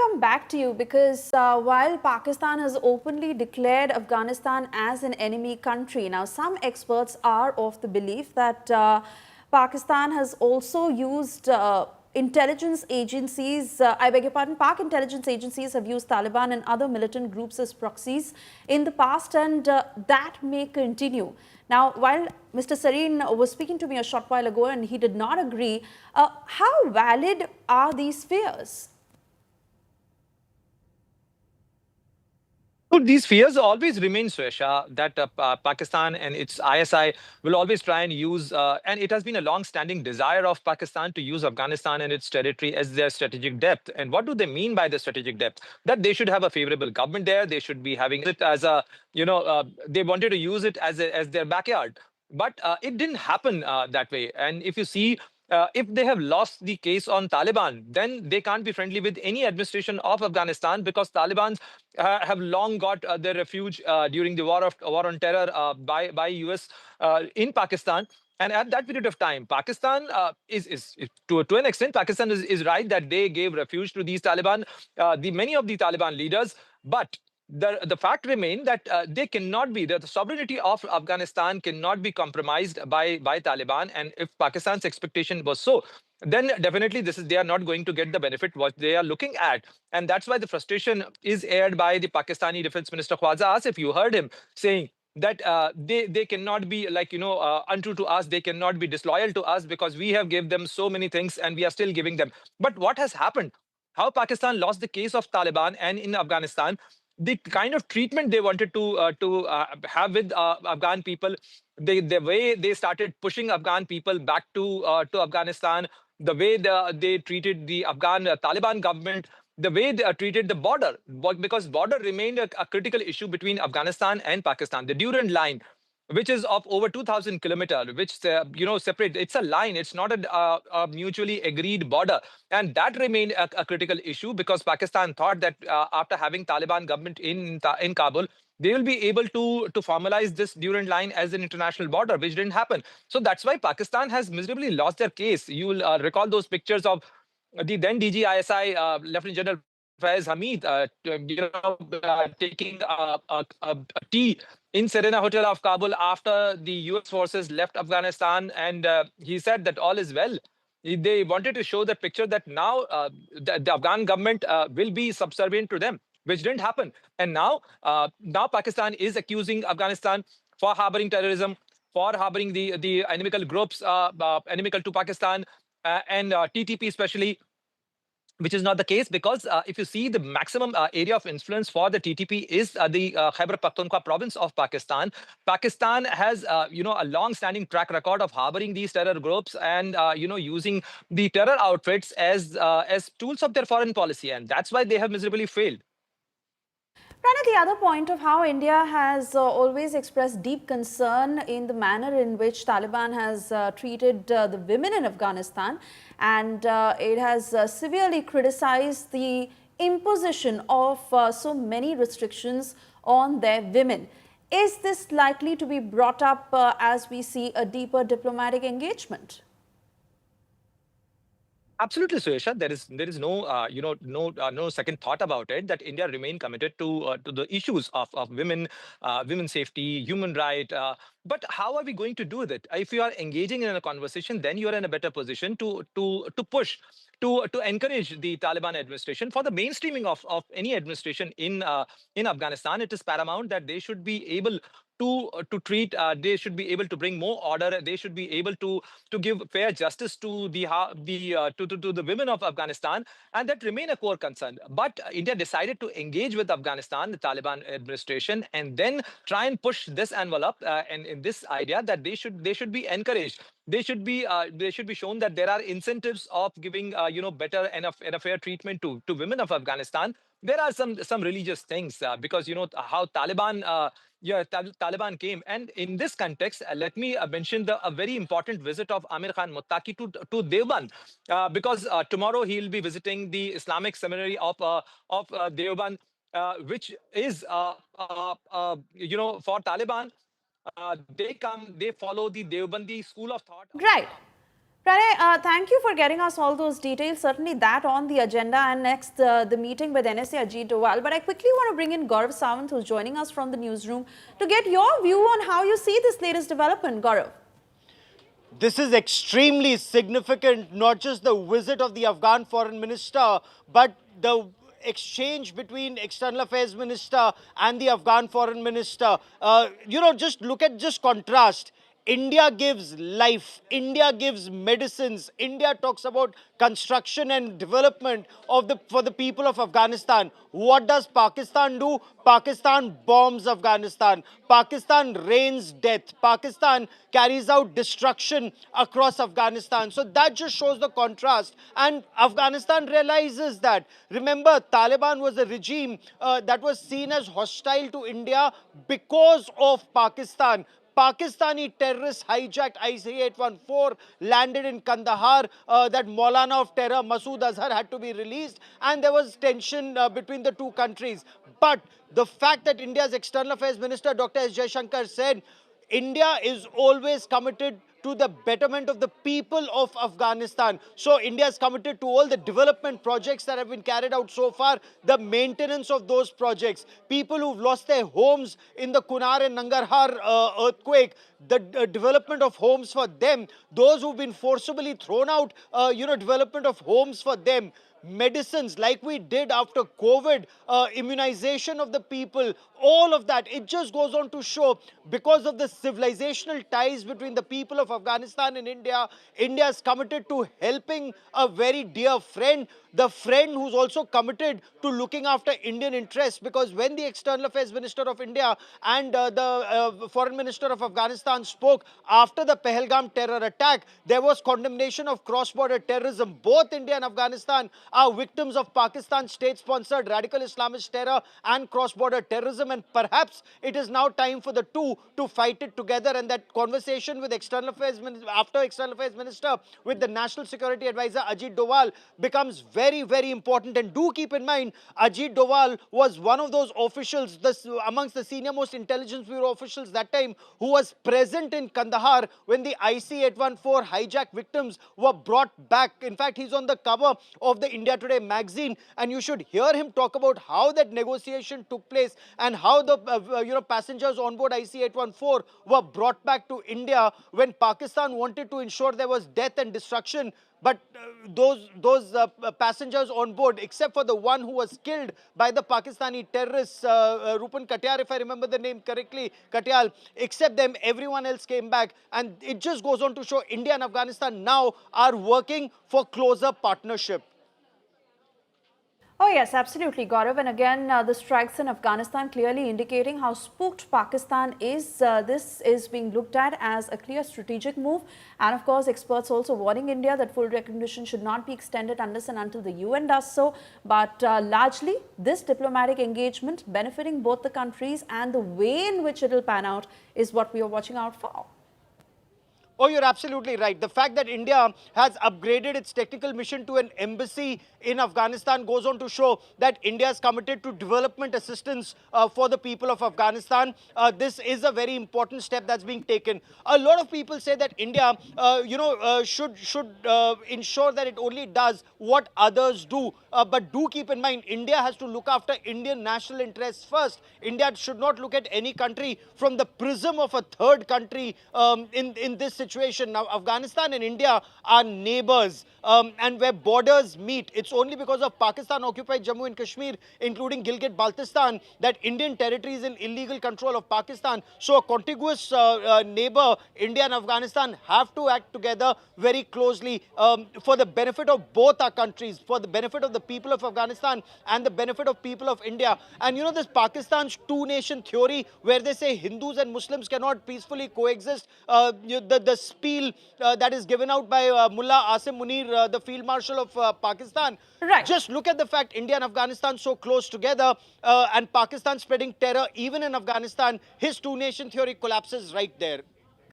come back to you because while Pakistan has openly declared Afghanistan as an enemy country, now some experts are of the belief that Pakistan has also used intelligence agencies, I beg your pardon, Pak intelligence agencies have used Taliban and other militant groups as proxies in the past, and that may continue. Now, while Mr. Sareen was speaking to me a short while ago and he did not agree, how valid are these fears? So these fears always remain, Swesha, that Pakistan and its ISI will always try and use, and it has been a long-standing desire of Pakistan to use Afghanistan and its territory as their strategic depth. And what do they mean by the strategic depth? That they should have a favorable government there. They should be having it as a, they wanted to use it as their backyard. But it didn't happen that way. And if you see, if they have lost the case on Taliban, then they can't be friendly with any administration of Afghanistan because Taliban have long got their refuge during the war on terror by US in Pakistan. And at that period of time, Pakistan is to an extent, Pakistan is right that they gave refuge to these Taliban, many of the Taliban leaders. But the fact remains that they cannot be, the sovereignty of Afghanistan cannot be compromised by Taliban. And if Pakistan's expectation was so, then definitely they are not going to get the benefit what they are looking at. And that's why the frustration is aired by the Pakistani Defense Minister Khwaja Asif. You heard him saying that they cannot be like, untrue to us. They cannot be disloyal to us because we have given them so many things and we are still giving them. But what has happened? How Pakistan lost the case of Taliban and in Afghanistan, the kind of treatment they wanted to have with Afghan people, the way they started pushing Afghan people back to Afghanistan, the way they treated the Afghan Taliban government, the way they treated the border, because border remained a critical issue between Afghanistan and Pakistan. The Durand Line, which is of over 2,000 kilometers, which separate. It's a line. It's not a mutually agreed border, and that remained a critical issue because Pakistan thought that after having Taliban government in Kabul, they will be able to formalize this Durand Line as an international border, which didn't happen. So that's why Pakistan has miserably lost their case. You will recall those pictures of the then DGISI, Lieutenant General Faiz Hamid, taking a tea in Serena Hotel of Kabul after the US forces left Afghanistan. And he said that all is well. They wanted to show the picture that now the Afghan government will be subservient to them, which didn't happen. And now Pakistan is accusing Afghanistan for harboring terrorism, for harboring the inimical groups, inimical to Pakistan, and TTP especially, which is not the case because if you see the maximum area of influence for the TTP is the Khyber Pakhtunkhwa province of Pakistan. Pakistan has, a long-standing track record of harboring these terror groups and, using the terror outfits as tools of their foreign policy. And that's why they have miserably failed. Rana, the other point of how India has always expressed deep concern in the manner in which Taliban has treated the women in Afghanistan, and it has severely criticized the imposition of so many restrictions on their women. Is this likely to be brought up as we see a deeper diplomatic engagement? Absolutely, Suesha. There is no no second thought about it that India remain committed to the issues of women's safety, human right. But how are we going to do that? If you are engaging in a conversation, then you are in a better position to push. To encourage the Taliban administration for the mainstreaming of any administration in Afghanistan, it is paramount that they should be able to treat. They should be able to bring more order. They should be able to give fair justice to to the women of Afghanistan, and that remain a core concern. But India decided to engage with Afghanistan, the Taliban administration, and then try and push this envelope and in this idea that they should be encouraged. They should be shown that there are incentives of giving better and a fair treatment to women of Afghanistan. There are some religious things because how Taliban. Taliban came. And in this context, let me mention a very important visit of Aamir Khan Muttaqi to Deoband, because tomorrow he'll be visiting the Islamic Seminary of Deoband, which is, for Taliban, they follow the Deobandi school of thought. Right. Pranay, thank you for getting us all those details. Certainly that on the agenda, and next the meeting with NSA Ajit Doval. But I quickly want to bring in Gaurav Sawant, who's joining us from the newsroom, to get your view on how you see this latest development. Gaurav. This is extremely significant, not just the visit of the Afghan foreign minister, but the exchange between external affairs minister and the Afghan foreign minister. Just look at just contrast. India gives life, India gives medicines, India talks about construction and development for the people of Afghanistan. What does Pakistan do? Pakistan bombs Afghanistan. Pakistan rains death. Pakistan carries out destruction across Afghanistan. So that just shows the contrast. And Afghanistan realizes that. Remember, Taliban was a regime that was seen as hostile to India because of Pakistan. Pakistani terrorists hijacked IC-814, landed in Kandahar. That Maulana of terror, Masood Azhar, had to be released. And there was tension between the two countries. But the fact that India's External Affairs Minister, Dr. S. Jaishankar, said India is always committed to the betterment of the people of Afghanistan. So India is committed to all the development projects that have been carried out so far, the maintenance of those projects. People who've lost their homes in the Kunar and Nangarhar earthquake, the development of homes for them. Those who've been forcibly thrown out, development of homes for them. Medicines like we did after COVID, immunization of the people, all of that. It just goes on to show, because of the civilizational ties between the people of Afghanistan and India, India is committed to helping a very dear friend, the friend who's also committed to looking after Indian interests. Because when the External Affairs Minister of India and the Foreign Minister of Afghanistan spoke after the Pahalgam terror attack, there was condemnation of cross-border terrorism. Both India and Afghanistan are victims of Pakistan's state-sponsored radical Islamist terror and cross-border terrorism, and perhaps it is now time for the two to fight it together. And that conversation with External Affairs after External Affairs Minister with the National Security Advisor Ajit Doval becomes very, very important. And do keep in mind, Ajit Doval was one of those officials, amongst the senior most intelligence bureau officials that time, who was present in Kandahar when the IC-814 hijack victims were brought back. In fact, he's on the cover of the India Today magazine, and you should hear him talk about how that negotiation took place and how the passengers on board IC-814 were brought back to India when Pakistan wanted to ensure there was death and destruction. But those passengers on board, except for the one who was killed by the Pakistani terrorists, Rupan Katyal, if I remember the name correctly, Katyal, except them, everyone else came back. And it just goes on to show India and Afghanistan now are working for closer partnership. Oh yes, absolutely, Gaurav. And again, the strikes in Afghanistan clearly indicating how spooked Pakistan is. This is being looked at as a clear strategic move. And of course, experts also warning India that full recognition should not be extended unless and until the UN does so. But largely, this diplomatic engagement benefiting both the countries, and the way in which it will pan out is what we are watching out for. Oh, you're absolutely right. The fact that India has upgraded its technical mission to an embassy in Afghanistan goes on to show that India is committed to development assistance for the people of Afghanistan. This is a very important step that's being taken. A lot of people say that India, should ensure that it only does what others do. But do keep in mind, India has to look after Indian national interests first. India should not look at any country from the prism of a third country in this situation. Now, Afghanistan and India are neighbors, and where borders meet, it's only because of Pakistan-occupied Jammu and Kashmir, including Gilgit-Baltistan, that Indian territory is in illegal control of Pakistan. So a contiguous neighbor, India and Afghanistan, have to act together very closely for the benefit of both our countries, for the benefit of the people of Afghanistan and the benefit of people of India. And you know, this Pakistan's two-nation theory, where they say Hindus and Muslims cannot peacefully coexist, the spiel that is given out by Mullah Asim Munir, the Field Marshal of Pakistan. Right. Just look at the fact India and Afghanistan so close together, and Pakistan spreading terror even in Afghanistan. His two-nation theory collapses right there.